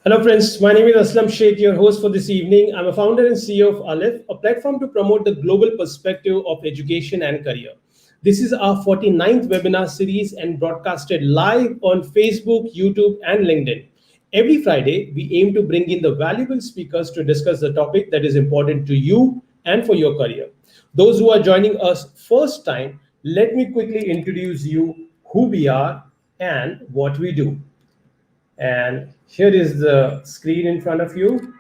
Hello, friends. My name is Asslam Shaikh, your host for this evening. I'm a founder and CEO of Aleph, a platform to promote the global perspective of education and career. This is our 49th webinar series and broadcasted live on Facebook, YouTube, and LinkedIn. Every Friday, we aim to bring in the valuable speakers to discuss the topic that is important to you and for your career. Those who are joining us first time, let me quickly introduce you who we are and what we do. And here is the screen in front of you.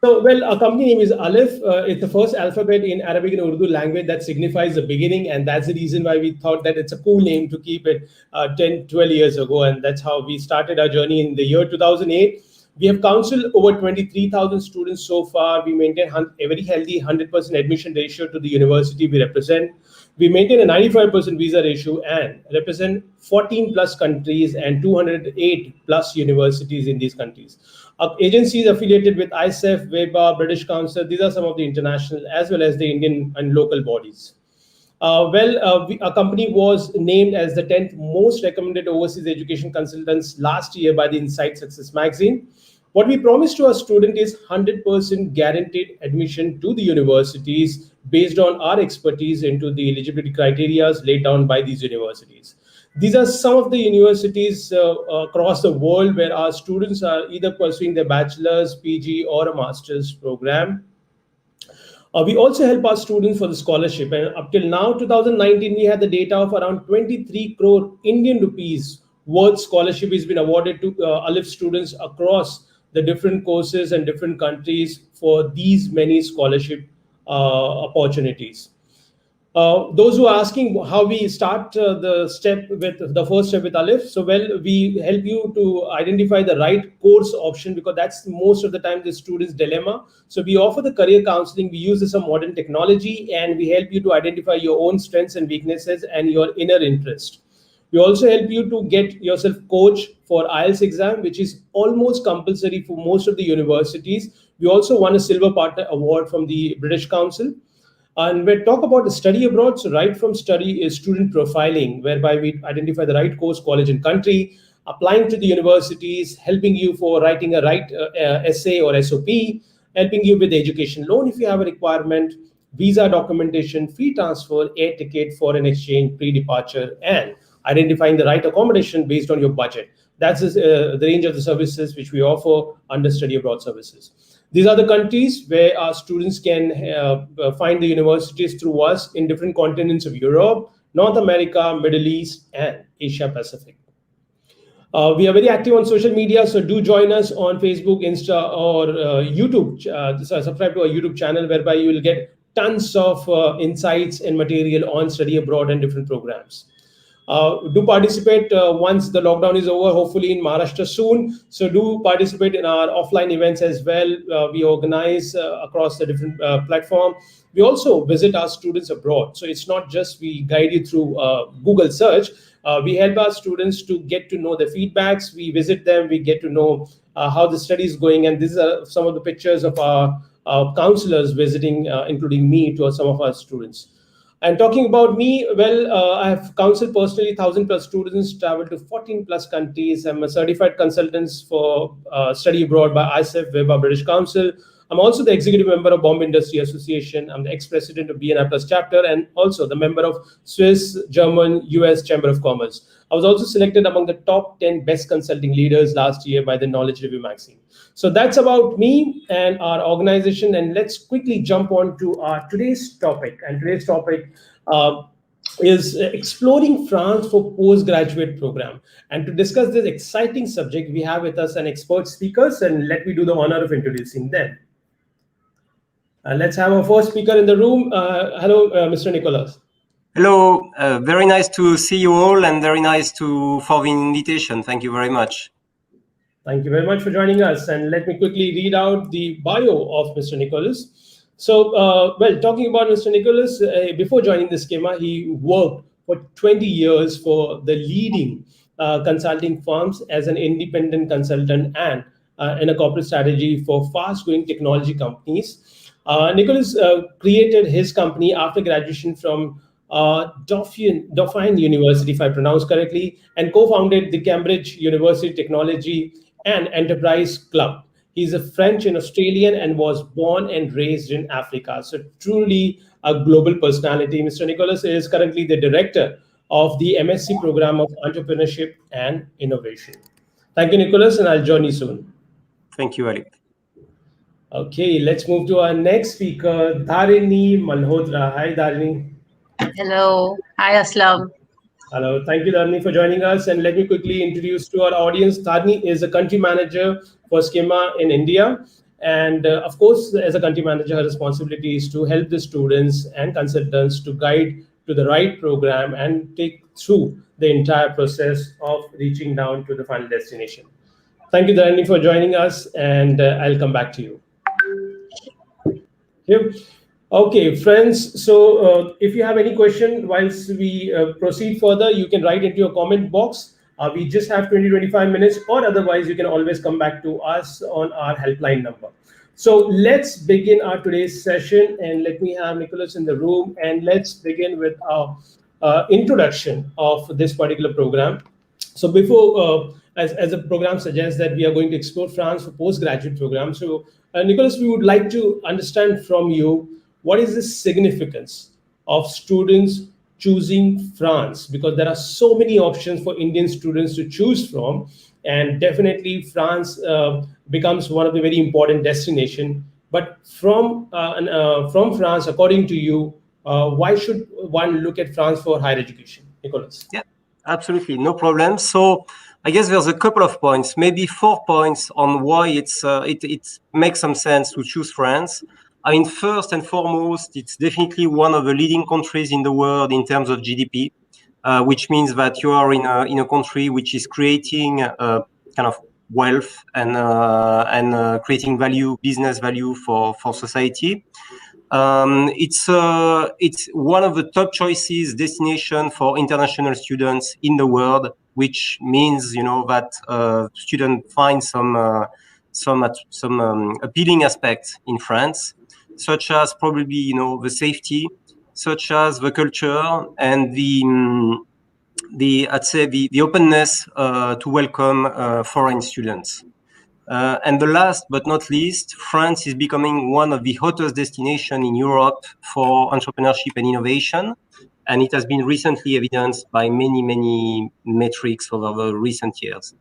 So, well, our company name is Aleph. It's the first alphabet in Arabic and Urdu language that signifies the beginning. And that's the reason why we thought that it's a cool name to keep it 10, 12 years ago. And that's how we started our journey in the year 2008. We have counseled over 23,000 students so far. We maintain a very healthy 100% admission ratio to the university we represent. We maintain a 95% visa ratio and represent 14 plus countries and 208 plus universities in these countries. Our agencies affiliated with ISEF, WEBA, British Council, these are some of the international as well as the Indian and local bodies. Our company was named as the 10th most recommended overseas education consultants last year by the Insight Success magazine. What we promise to our student is 100% guaranteed admission to the universities based on our expertise into the eligibility criteria laid down by these universities. These are some of the universities across the world where our students are either pursuing their bachelor's, PG, or a master's program. We also help our students for the scholarship. And up till now, 2019, we had the data of around 23 crore Indian rupees worth scholarship has been awarded to Aleph students across the different courses and different countries for these many scholarship opportunities. Those who are asking how we start the first step with Aleph. So, well, we help you to identify the right course option because that's most of the time the student's dilemma. So we offer the career counseling. We use some modern technology and we help you to identify your own strengths and weaknesses and your inner interest. We also help you to get yourself coach for IELTS exam, which is almost compulsory for most of the universities. We also won a Silver Partner Award from the British Council. And we talk about the study abroad. So right from study is student profiling, whereby we identify the right course, college, and country, applying to the universities, helping you for writing a right essay or SOP, helping you with the education loan if you have a requirement, visa documentation, free transfer, air ticket, foreign exchange, pre-departure, and identifying the right accommodation based on your budget. That's the range of the services which we offer under study abroad services. These are the countries where our students can find the universities through us in different continents of Europe, North America, Middle East, and Asia Pacific. We are very active on social media, so do join us on Facebook, Insta, or YouTube. Subscribe to our YouTube channel, whereby you will get tons of insights and material on study abroad and different programs. Do participate once the lockdown is over, hopefully in Maharashtra soon. So do participate in our offline events as well. We organize across the different platform. We also visit our students abroad. So it's not just we guide you through Google search. We help our students to get to know the feedbacks. We visit them. We get to know how the study is going. And these are some of the pictures of our counselors visiting, including me, to some of our students. And talking about me, well, I have counseled personally 1,000 plus students, traveled to 14 plus countries. I'm a certified consultant for study abroad by ISEF, WEBA, British Council. I'm also the executive member of Bombay Industry Association. I'm the ex-president of BNI Plus chapter and also the member of Swiss, German, US Chamber of Commerce. I was also selected among the top 10 best consulting leaders last year by the Knowledge Review magazine. So that's about me and our organization. And let's quickly jump on to our today's topic. And today's topic is exploring France for postgraduate program. And to discuss this exciting subject, we have with us an expert speakers, and let me do the honor of introducing them. Let's have our first speaker in the room. Hello, Mr. Nicholas. Hello, very nice to see you all and very nice for the invitation. Thank you very much. Thank you very much for joining us. And let me quickly read out the bio of Mr. Nicholas. So, well, talking about Mr. Nicholas, before joining the Skema, he worked for 20 years for the leading consulting firms as an independent consultant and in a corporate strategy for fast-growing technology companies. Nicholas created his company after graduation from Dauphine University, if I pronounce correctly, and co-founded the Cambridge University Technology and Enterprise Club. He's a French and Australian and was born and raised in Africa. So, truly a global personality. Mr. Nicholas is currently the director of the MSc program of Entrepreneurship and Innovation. Thank you, Nicholas, and I'll join you soon. Thank you, Alec. Okay, let's move to our next speaker, Dharini Malhotra. Hi, Dharini. Hello. Hi, Asslam. Hello, thank you, Dharni, for joining us. And let me quickly introduce to our audience. Dharni is a country manager for Skema in India. And of course, as a country manager, her responsibility is to help the students and consultants to guide to the right program and take through the entire process of reaching down to the final destination. Thank you, Dharni, for joining us. And I'll come back to you. Yep. Okay, friends. So if you have any question whilst we proceed further, you can write into your comment box. We just have 20-25 minutes, or otherwise you can always come back to us on our helpline number. So let's begin our today's session, and let me have Nicholas in the room, and let's begin with our introduction of this particular program. So before, as the program suggests that we are going to explore France for postgraduate program. So Nicholas, we would like to understand from you, what is the significance of students choosing France? Because there are so many options for Indian students to choose from, and definitely France becomes one of the very important destination. But from France, according to you, why should one look at France for higher education, Nicholas? Yeah, absolutely, no problem. So I guess there's a couple of points, maybe 4 points on why it makes some sense to choose France. I mean, first and foremost, it's definitely one of the leading countries in the world in terms of GDP, which means that you are in a country which is creating kind of wealth and creating value, business value for society. It's one of the top choices destination for international students in the world, which means that students find some appealing aspects in France, such as probably the safety, such as the culture and the I'd say the openness to welcome foreign students. And the last but not least, France is becoming one of the hottest destinations in Europe for entrepreneurship and innovation. And it has been recently evidenced by many metrics over the recent years.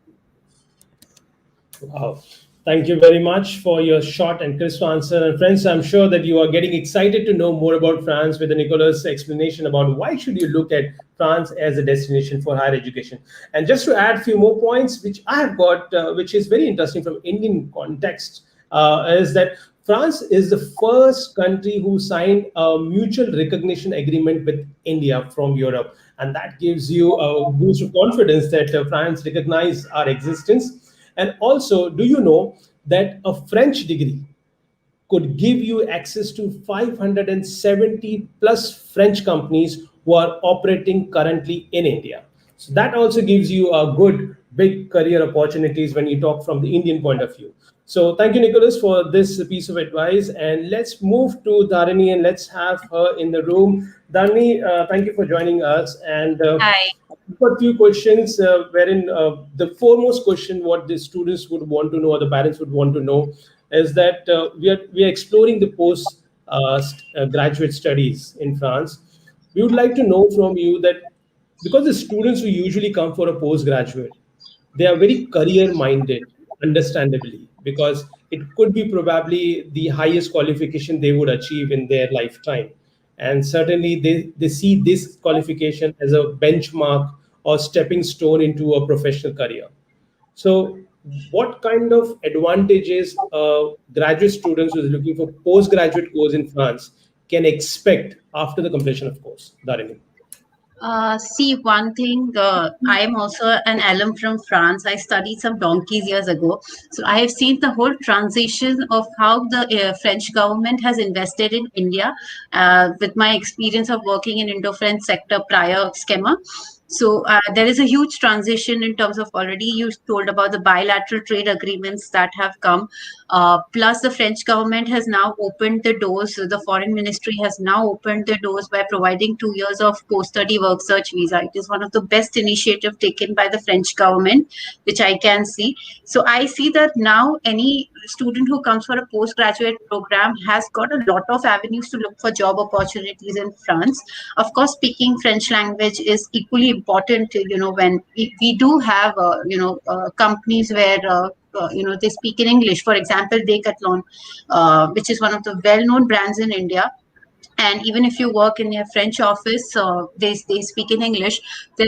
Wow. Thank you very much for your short and crisp answer. And friends, I'm sure that you are getting excited to know more about France with Nicolas' explanation about why should you look at France as a destination for higher education. And just to add a few more points, which I have got, which is very interesting from Indian context, is that France is the first country who signed a mutual recognition agreement with India from Europe. And that gives you a boost of confidence that France recognizes our existence. And also, do you know that a French degree could give you access to 570 plus French companies who are operating currently in India? So that also gives you a good big career opportunities when you talk from the Indian point of view. So thank you, Nicholas, for this piece of advice. And let's move to Dharini and let's have her in the room. Dharini, thank you for joining us. And Hi. I've got a few questions wherein the foremost question what the students would want to know or the parents would want to know is that we are exploring the post graduate studies in France. We would like to know from you that because the students who usually come for a postgraduate, they are very career minded, understandably, because it could be probably the highest qualification they would achieve in their lifetime. And certainly they see this qualification as a benchmark or stepping stone into a professional career. So what kind of advantages graduate students who is looking for postgraduate course in France can expect after the completion of course, Dharini? See, one thing, I am also an alum from France. I studied some donkeys years ago. So I have seen the whole transition of how the French government has invested in India with my experience of working in Indo-French sector prior Skema. So there is a huge transition in terms of, already you told about the bilateral trade agreements that have come. Plus, the French government has now opened the doors. The foreign ministry has now opened the doors by providing 2 years of post-study work search visa. It is one of the best initiative taken by the French government, which I can see. So I see that now any student who comes for a postgraduate program has got a lot of avenues to look for job opportunities in France. Of course, speaking French language is equally important. When we do have companies where they speak in English. For example, Decathlon, which is one of the well-known brands in India. And even if you work in a French office, they speak in English.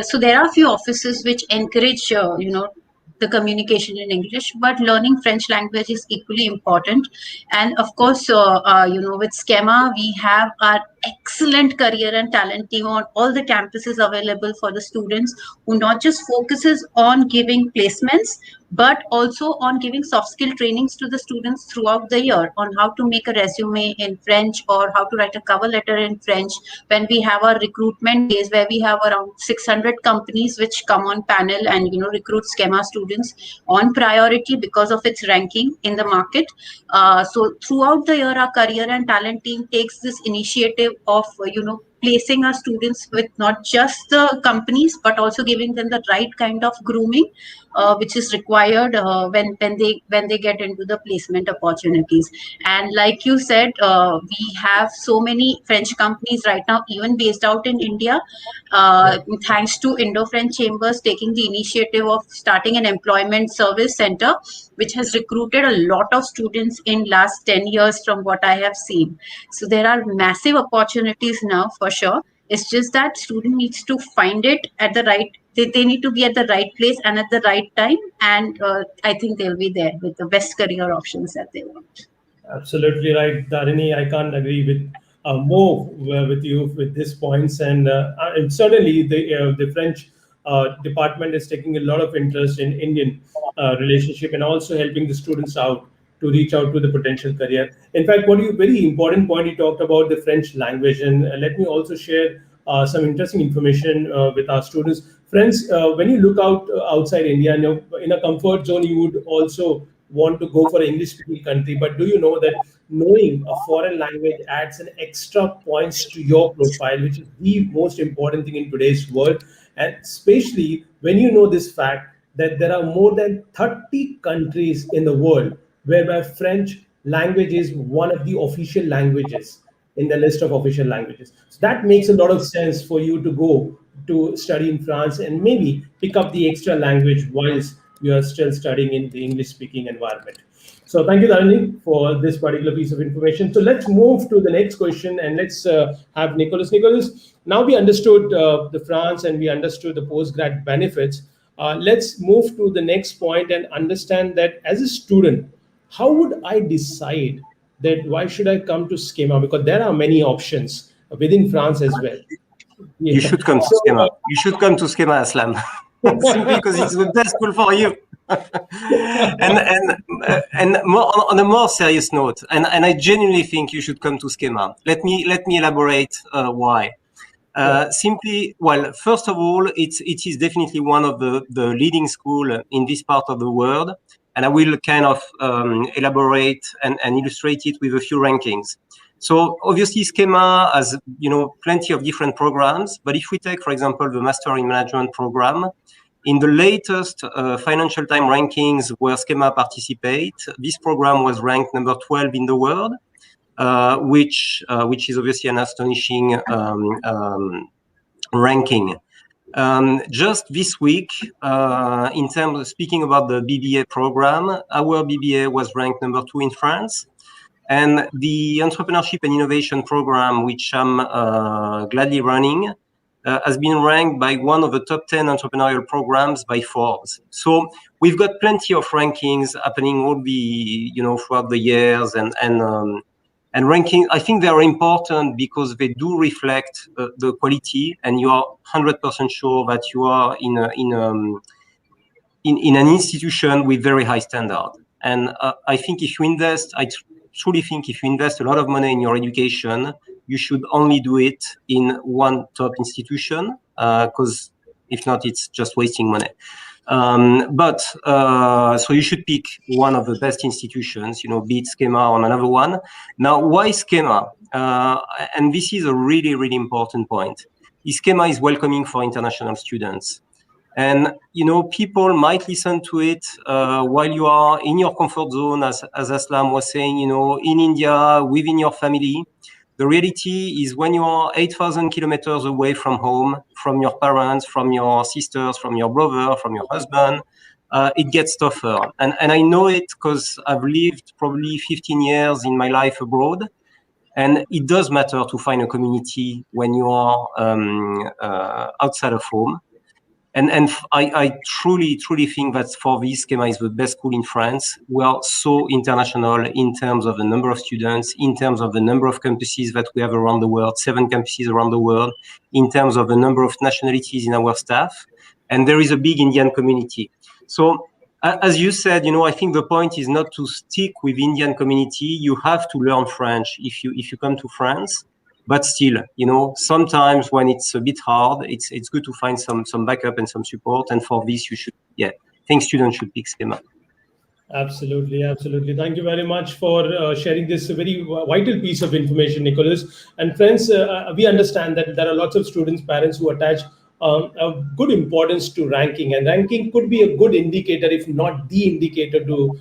So there are a few offices which encourage the communication in English, but learning French language is equally important. And of course, with Skema, we have our excellent career and talent team on all the campuses available for the students, who not just focuses on giving placements, but also on giving soft skill trainings to the students throughout the year on how to make a resume in French or how to write a cover letter in French. When we have our recruitment days, where we have around 600 companies which come on panel and recruit Schema students on priority because of its ranking in the market. So throughout the year, our career and talent team takes this initiative of placing our students with not just the companies, but also giving them the right kind of grooming, which is required when they get into the placement opportunities. And like you said, we have so many French companies right now, even based out in India, thanks to Indo-French Chambers taking the initiative of starting an employment service center, which has recruited a lot of students in last 10 years from what I have seen. So there are massive opportunities now for sure. It's just that student needs to find it at the right, they need to be at the right place and at the right time. And I think they'll be there with the best career options that they want. Absolutely right, Dharini. I can't agree with more with you with these points, and certainly the French department is taking a lot of interest in Indian relationship and also helping the students out to reach out to the potential career. In fact, what you very important point you talked about the French language, and let me also share some interesting information with our students. Friends, when you look out outside India, in a comfort zone, you would also want to go for an English speaking country. But do you know that knowing a foreign language adds an extra points to your profile, which is the most important thing in today's world? And especially when you know this fact that there are more than 30 countries in the world whereby French language is one of the official languages in the list of official languages. So that makes a lot of sense for you to go to study in France and maybe pick up the extra language whilst you are still studying in the English speaking environment. So thank you, Dharani, for this particular piece of information. So let's move to the next question and let's have Nicholas. Nicholas, now we understood the France and we understood the postgrad benefits. Let's move to the next point and understand that as a student, how would I decide that why should I come to Schema? Because there are many options within France as well. You should come to Skema. You should come to Skema, Asslam. Simply because it's the best school for you. and more, on a more serious note, and I genuinely think you should come to Skema. Let me elaborate why. Simply, well, first of all, it is definitely one of the leading school in this part of the world, and I will kind of elaborate and illustrate it with a few rankings. So obviously Schema has, plenty of different programs, but if we take, for example, the Master in Management program, in the latest Financial Times rankings where Schema participate, this program was ranked number 12 in the world, which is obviously an astonishing ranking. Just this week, in terms of speaking about the BBA program, our BBA was ranked number 2 in France. And the Entrepreneurship and Innovation program, which I'm gladly running, has been ranked by one of the top 10 entrepreneurial programs by Forbes. So we've got plenty of rankings happening all the, throughout the years, and ranking. I think they are important because they do reflect the quality, and you are 100% sure that you are in an institution with very high standard. And I think if you invest, I truly think if you invest a lot of money in your education, you should only do it in one top institution, because If not, it's just wasting money. So you should pick one of the best institutions, be it Skema or another one. Now, why Skema? And this is a really, really important point. Skema is welcoming for international students. And, people might listen to it while you are in your comfort zone, as Asslam was saying, in India, within your family. The reality is when you are 8,000 kilometers away from home, from your parents, from your sisters, from your brother, from your husband, it gets tougher. And I know it because I've lived probably 15 years in my life abroad. And it does matter to find a community when you are outside of home. And I truly think that for this, Skema is the best school in France. We are so international in terms of the number of students, in terms of the number of campuses that we have around the world, 7 campuses around the world, in terms of the number of nationalities in our staff. And there is a big Indian community. So as you said, I think the point is not to stick with Indian community. You have to learn French if you come to France. But still, sometimes when it's a bit hard, it's good to find some backup and some support. And for this, I think students should pick Skema. Absolutely. Thank you very much for sharing this very vital piece of information, Nicholas. And friends, we understand that there are lots of students, parents who attach a good importance to ranking, and ranking could be a good indicator, if not the indicator, to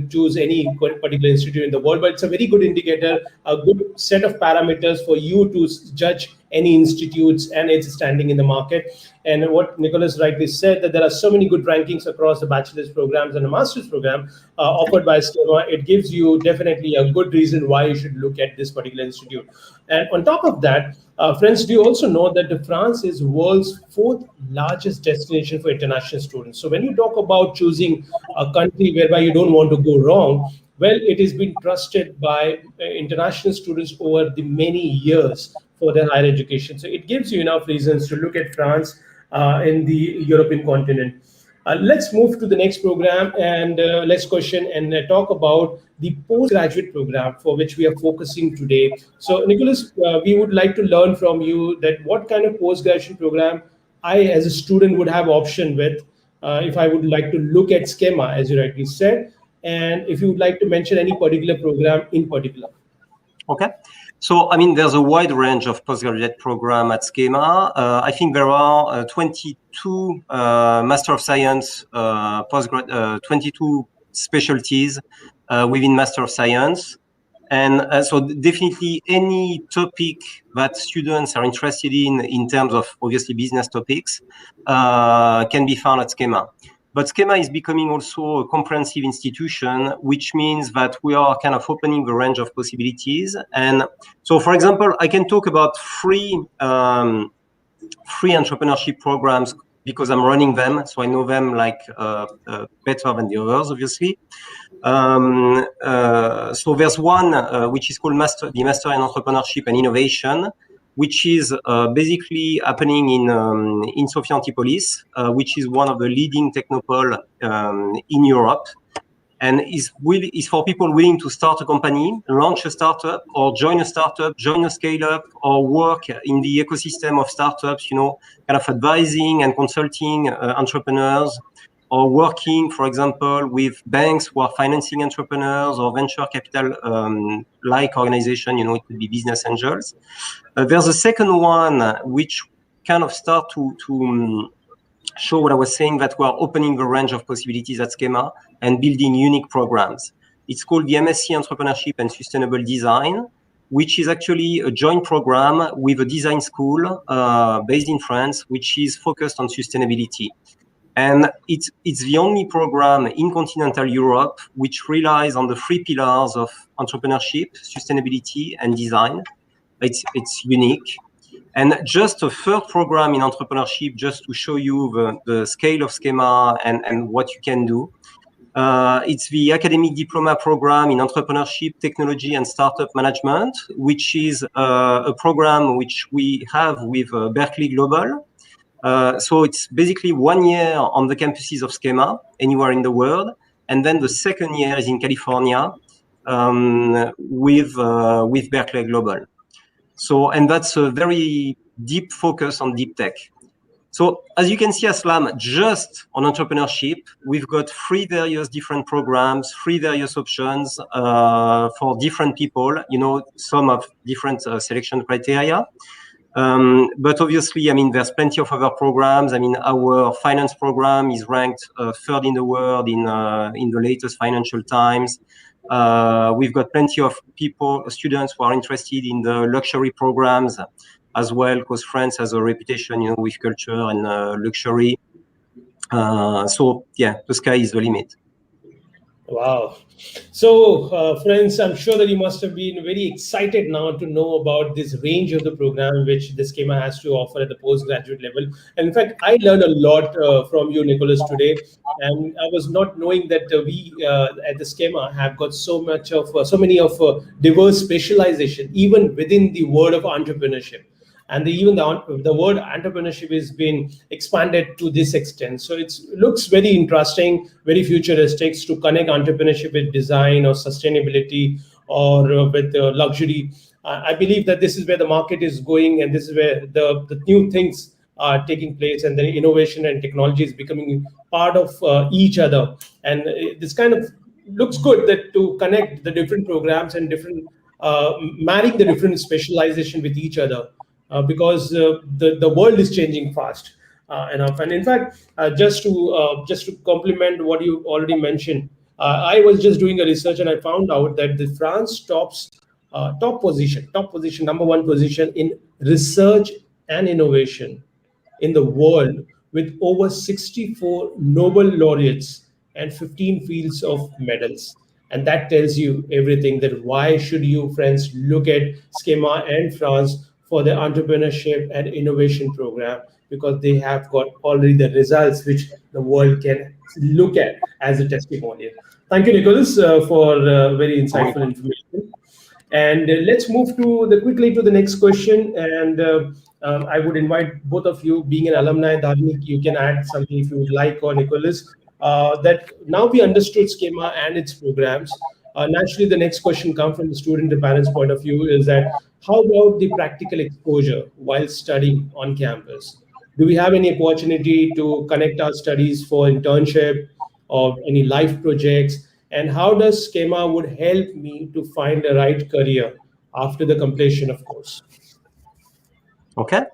choose any particular institute in the world. But it's a very good indicator, a good set of parameters for you to judge any institutes and its standing in the market. And what Nicholas rightly said, that there are so many good rankings across the bachelor's programs and the master's program offered by Skema. It gives you definitely a good reason why you should look at this particular institute. And on top of that, friends, do you also know that France is world's 4th largest destination for international students? So when you talk about choosing a country whereby you don't want to go wrong, well, it has been trusted by international students over the many years for their higher education. So it gives you enough reasons to look at France in the European continent. Let's move to the next program and next question and talk about the postgraduate program for which we are focusing today. So, Nicholas, we would like to learn from you that what kind of postgraduate program I, as a student, would have option with if I would like to look at Skema, as you rightly said, and if you would like to mention any particular program in particular. Okay. So, there's a wide range of postgraduate program at Skema. I think there are 22 Master of Science, 22 specialties within Master of Science. And so definitely any topic that students are interested in terms of obviously business topics, can be found at Skema. But Skema is becoming also a comprehensive institution, which means that we are kind of opening the range of possibilities. And so, for example, I can talk about free entrepreneurship programs because I'm running them, so I know them better than the others, obviously. So there's one which is called the Master in Entrepreneurship and Innovation, which is basically happening in Sophia Antipolis, which is one of the leading technopole in Europe, and is for people willing to start a company, launch a startup, or join a startup, join a scale-up, or work in the ecosystem of startups, kind of advising and consulting entrepreneurs, or working, for example, with banks who are financing entrepreneurs or venture capital like organization, it could be business angels. There's a second one which kind of start to show what I was saying, that we are opening the range of possibilities at Skema and building unique programs. It's called the MSc Entrepreneurship and Sustainable Design, which is actually a joint program with a design school based in France, which is focused on sustainability. And it's the only program in continental Europe which relies on the 3 pillars of entrepreneurship, sustainability, and design. It's unique. And just a third program in entrepreneurship, just to show you the scale of Skema and what you can do. It's the Academic Diploma Program in Entrepreneurship, Technology, and Startup Management, which is a program which we have with Berkeley Global. So it's basically 1 year on the campuses of Skema, anywhere in the world. And then the second year is in California with Berkeley Global. So, and that's a very deep focus on deep tech. So as you can see, Asslam, just on entrepreneurship, we've got 3 various different programs, 3 various options for different people, some of different selection criteria. But obviously, I mean, there's plenty of other programs. I mean, our finance program is ranked 3rd in the world in the latest Financial Times. We've got plenty of students who are interested in the luxury programs as well, because France has a reputation, with culture and luxury. So yeah, the sky is the limit. Wow. So, friends, I'm sure that you must have been very excited now to know about this range of the program which the Schema has to offer at the postgraduate level. And in fact, I learned a lot from you, Nicholas, today. And I was not knowing that we at the Schema have got so many of diverse specialization, even within the world of entrepreneurship. And even the word entrepreneurship is being expanded to this extent. So it looks very interesting, very futuristic to connect entrepreneurship with design or sustainability or with luxury. I believe that this is where the market is going, and this is where the new things are taking place, and the innovation and technology is becoming part of each other. And this kind of looks good that to connect the different programs and different marrying the different specialization with each other. Because the world is changing fast enough. And in fact, just to complement what you already mentioned, I was just doing a research and I found out that the France top position, number 1 position in research and innovation in the world, with over 64 Nobel laureates and 15 fields of medals. And that tells you everything, that why should you, friends, look at Schema and France for the entrepreneurship and innovation program, because they have got already the results which the world can look at as a testimonial. Thank you, Nicholas, for very insightful information. And let's move quickly to the next question. And I would invite both of you, being an alumni, Dharnik, you can add something if you would like, or Nicholas, that now we understood Schema and its programs. Naturally, the next question comes from the student and parents' point of view is that how about the practical exposure while studying on campus? Do we have any opportunity to connect our studies for internship or any life projects? And how does Schema would help me to find the right career after the completion of course? Okay.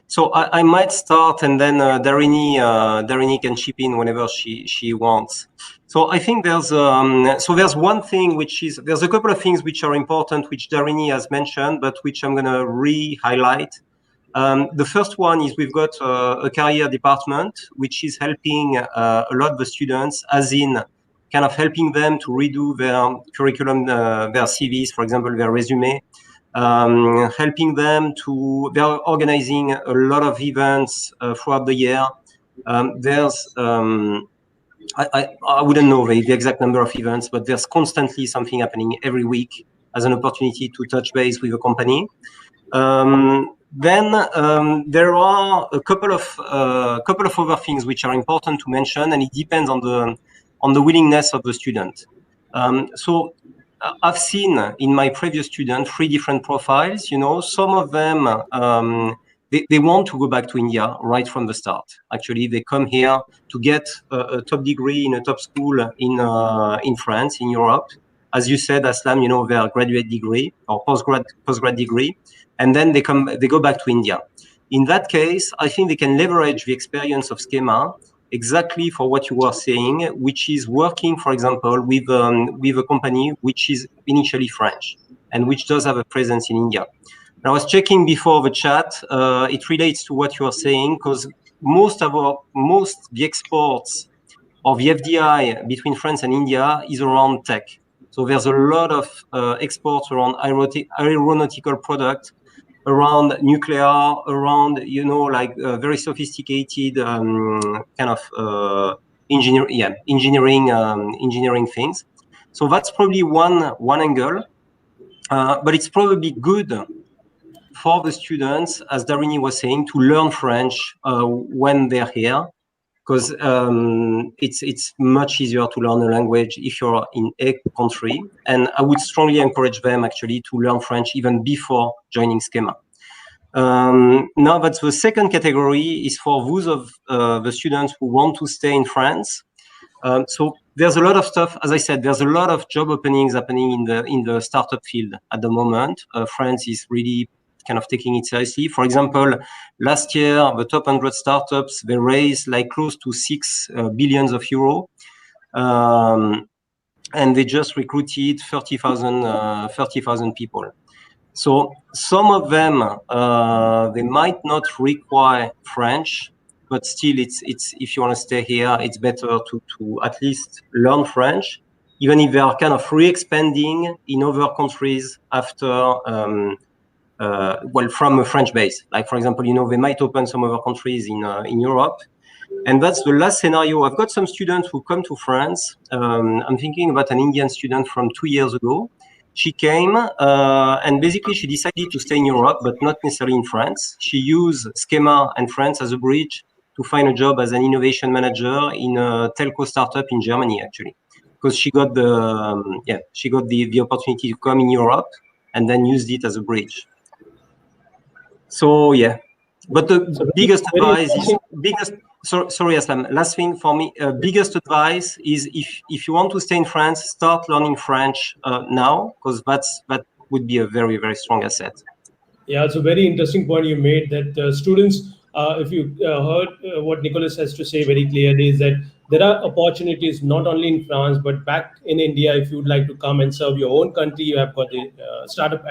So I might start, and then Darini can chip in whenever she wants. So I think there's one thing there's a couple of things which are important, which Darini has mentioned, but which I'm going to re-highlight. The first one is we've got a career department which is helping a lot of the students, as in kind of helping them to redo their curriculum, their CVs, for example, their resume. Helping them they're organizing a lot of events throughout the year. I wouldn't know the exact number of events, but there's constantly something happening every week as an opportunity to touch base with a company. Then there are a couple of other things which are important to mention, and it depends on the willingness of the student. So I've seen in my previous students 3 different profiles. Some of them they want to go back to India right from the start. Actually, they come here to get a top degree in a top school in France, in Europe. As you said, Asslam, their graduate degree or postgrad degree, and then they go back to India. In that case, I think they can leverage the experience of Schema exactly for what you were saying, which is working, for example, with a company which is initially French and which does have a presence in India. And I was checking before the chat. It relates to what you are saying, because most the exports of the FDI between France and India is around tech. So there's a lot of exports around aeronautical products, around nuclear, around very sophisticated kind of engineering things. So that's probably one angle, but it's probably good for the students, as Darini was saying, to learn French when they're here, because it's much easier to learn a language if you're in a country. And I would strongly encourage them actually to learn French even before joining Schema. Now that's the second category is for those of the students who want to stay in France. So there's a lot of stuff. As I said, there's a lot of job openings happening in the startup field at the moment. France is really kind of taking it seriously. For example, last year, the top 100 startups, they raised like close to 6 billions of euro. And they just recruited 30,000 people. So some of them, they might not require French, but still it's if you want to stay here, it's better to at least learn French, even if they are kind of re-expanding in other countries after, well, from a French base. Like, for example, they might open some other countries in Europe. And that's the last scenario. I've got some students who come to France. I'm thinking about an Indian student from 2 years ago. She came and basically she decided to stay in Europe, but not necessarily in France. She used Skema and France as a bridge to find a job as an innovation manager in a telco startup in Germany, actually, because she got the opportunity to come in Europe and then used it as a bridge. So yeah, but the biggest advice is sorry, Asslam. Last thing for me, biggest advice is if you want to stay in France, start learning French now, because that would be a very, very strong asset. Yeah, it's a very interesting point you made that students, if you heard what Nicholas has to say very clearly, is that there are opportunities not only in France, but back in India. If you'd like to come and serve your own country, you have got the startup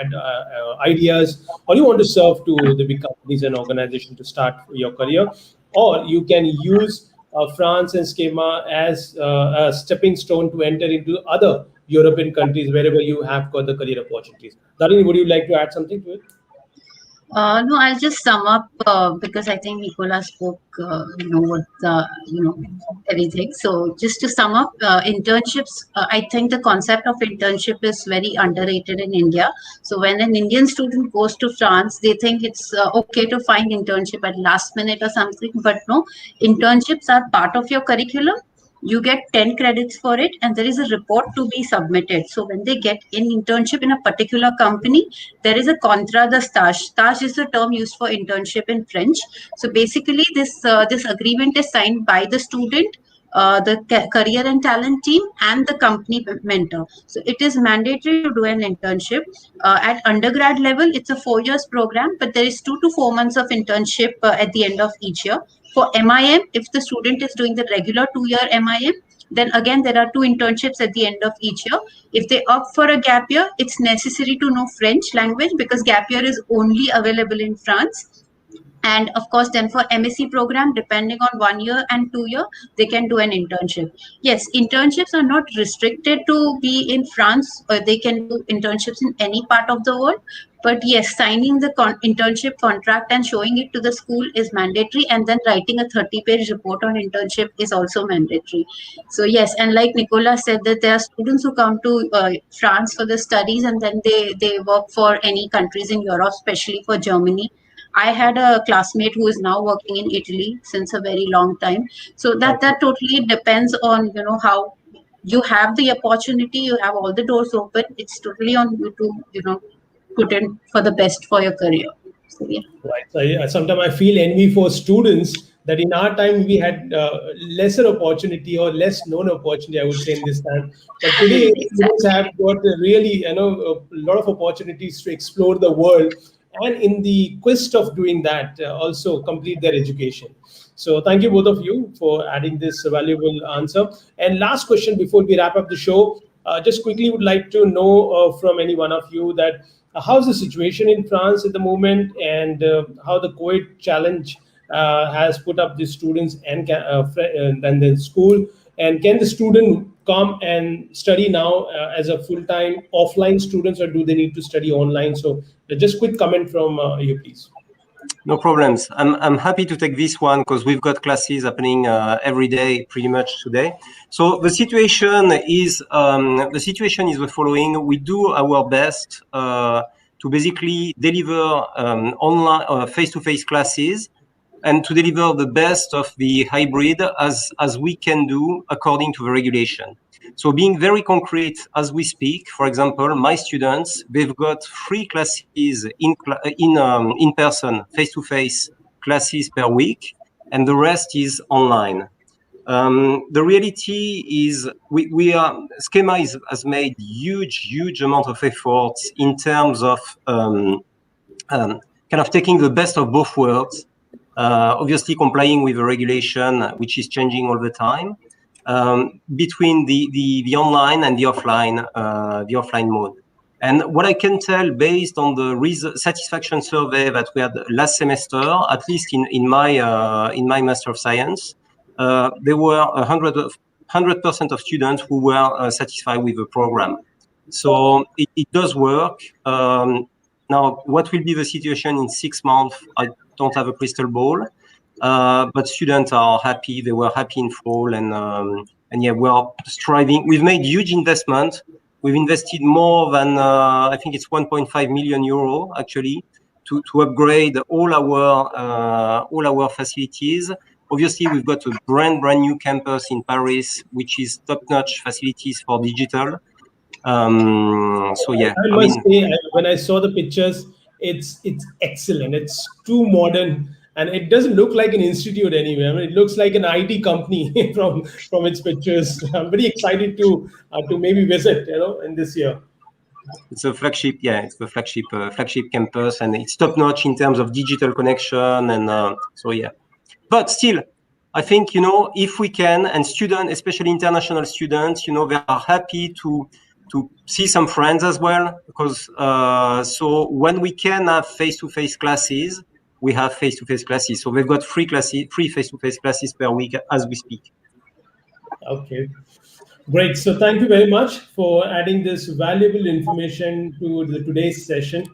ideas, or you want to serve to the big companies and organizations to start your career, or you can use France and Skema as a stepping stone to enter into other European countries wherever you have got the career opportunities. Darini, would you like to add something to it? No, I'll just sum up because I think Nicola spoke, everything. So just to sum up, internships, I think the concept of internship is very underrated in India. So when an Indian student goes to France, they think it's okay to find internship at last minute or something. But no, internships are part of your curriculum. You get 10 credits for it, and there is a report to be submitted. So when they get in internship in a particular company, there is a contrat de stage. Stage is the term used for internship in French. So basically this agreement is signed by the student, the career and talent team, and the company mentor. So it is mandatory to do an internship. At undergrad level, it's a 4 years program, but there is 2 to 4 months of internship at the end of each year. For MIM, if the student is doing the regular 2-year MIM, then again there are 2 internships at the end of each year. If they opt for a gap year, it's necessary to know French language because gap year is only available in France. And of course, then for MSc program, depending on 1 year and 2 year, they can do an internship. Yes, internships are not restricted to be in France, or they can do internships in any part of the world. But yes, signing the internship contract and showing it to the school is mandatory. And then writing a 30-page report on internship is also mandatory. So yes, and like Nicola said, that there are students who come to France for the studies and then they work for any countries in Europe, especially for Germany. I had a classmate who is now working in Italy since a very long time. So that totally depends on, how you have the opportunity, you have all the doors open. It's totally on you to, put in for the best for your career. So, yeah. Right. So sometimes I feel envy for students that in our time we had lesser opportunity or less known opportunity, I would say, in this time. But today, students have got really, a lot of opportunities to explore the world, and in the quest of doing that, also complete their education. So thank you both of you for adding this valuable answer. And last question before we wrap up the show, just quickly would like to know from any one of you that how's the situation in France at the moment, and how the COVID challenge has put up the students and the school, and can the student come and study now as a full-time offline students, or do they need to study online? So just quick comment from you, please. No problems. I'm happy to take this one because we've got classes happening every day, pretty much today. So the situation is the following. We do our best to basically deliver online face-to-face classes and to deliver the best of the hybrid as we can do according to the regulation. So being very concrete as we speak, for example, my students, they've got 3 classes in person, face-to-face classes per week, and the rest is online. The reality is Skema has made huge amount of efforts in terms of kind of taking the best of both worlds, obviously complying with the regulation, which is changing all the time, between the online and the offline mode. And what I can tell, based on the satisfaction survey that we had last semester, at least in my Master of Science, there were 100% of students who were satisfied with the program. So it does work. Now, what will be the situation in 6 months? I don't have a crystal ball, but students are happy. They were happy in fall, and yeah, we are striving. We've made huge investment. We've invested more than I think it's 1.5 million euro actually to upgrade all our facilities. Obviously, we've got a brand new campus in Paris, which is top-notch facilities for digital. So yeah, I must say, when I saw the pictures, it's excellent. It's too modern, and it doesn't look like an institute anyway. I mean, it looks like an IT company from its pictures. I'm very excited to maybe visit, in this year. It's a flagship, yeah. It's the flagship campus, and it's top notch in terms of digital connection, and so yeah. But still, I think if we can, and students, especially international students, they are happy to see some friends as well, because so when we can have face-to-face classes, we have face-to-face classes. So we've got 3 face-to-face classes per week as we speak. Okay, great. So thank you very much for adding this valuable information to today's session.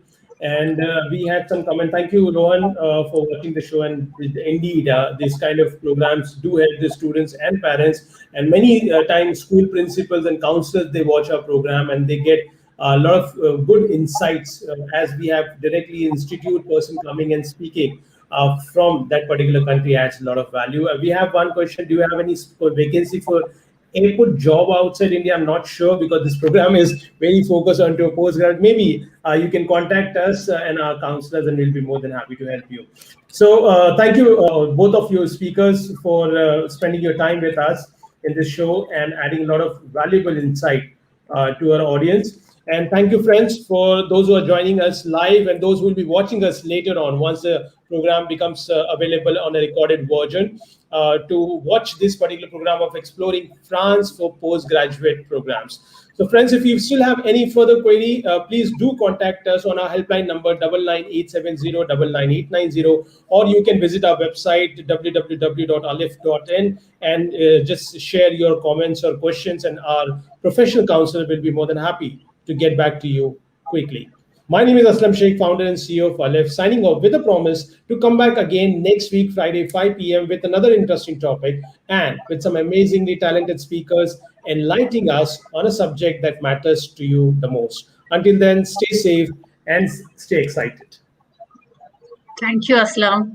And we had some comment. Thank you, Rohan, for watching the show. And indeed, these kind of programs do help the students and parents. And many times, school principals and counselors, they watch our program and they get a lot of good insights as we have directly institute person coming and speaking from that particular country adds a lot of value. We have one question. Do you have any vacancy for airport job outside India? I'm not sure, because this program is very focused onto a postgrad. Maybe you can contact us and our counselors, and we'll be more than happy to help you. So thank you, both of you speakers, for spending your time with us in this show and adding a lot of valuable insight to our audience. And thank you, friends, for those who are joining us live and those who will be watching us later on once the program becomes available on a recorded version, to watch this particular program of Exploring France for Postgraduate Programs. So, friends, if you still have any further query, please do contact us on our helpline number 9987099890, or you can visit our website www.alif.in and just share your comments or questions, and our professional counselor will be more than happy to get back to you quickly. My name is Asslam Shaikh, founder and CEO of Alif, signing off with a promise to come back again next week, Friday, 5 p.m. with another interesting topic and with some amazingly talented speakers enlightening us on a subject that matters to you the most. Until then, stay safe and stay excited. Thank you, Asslam.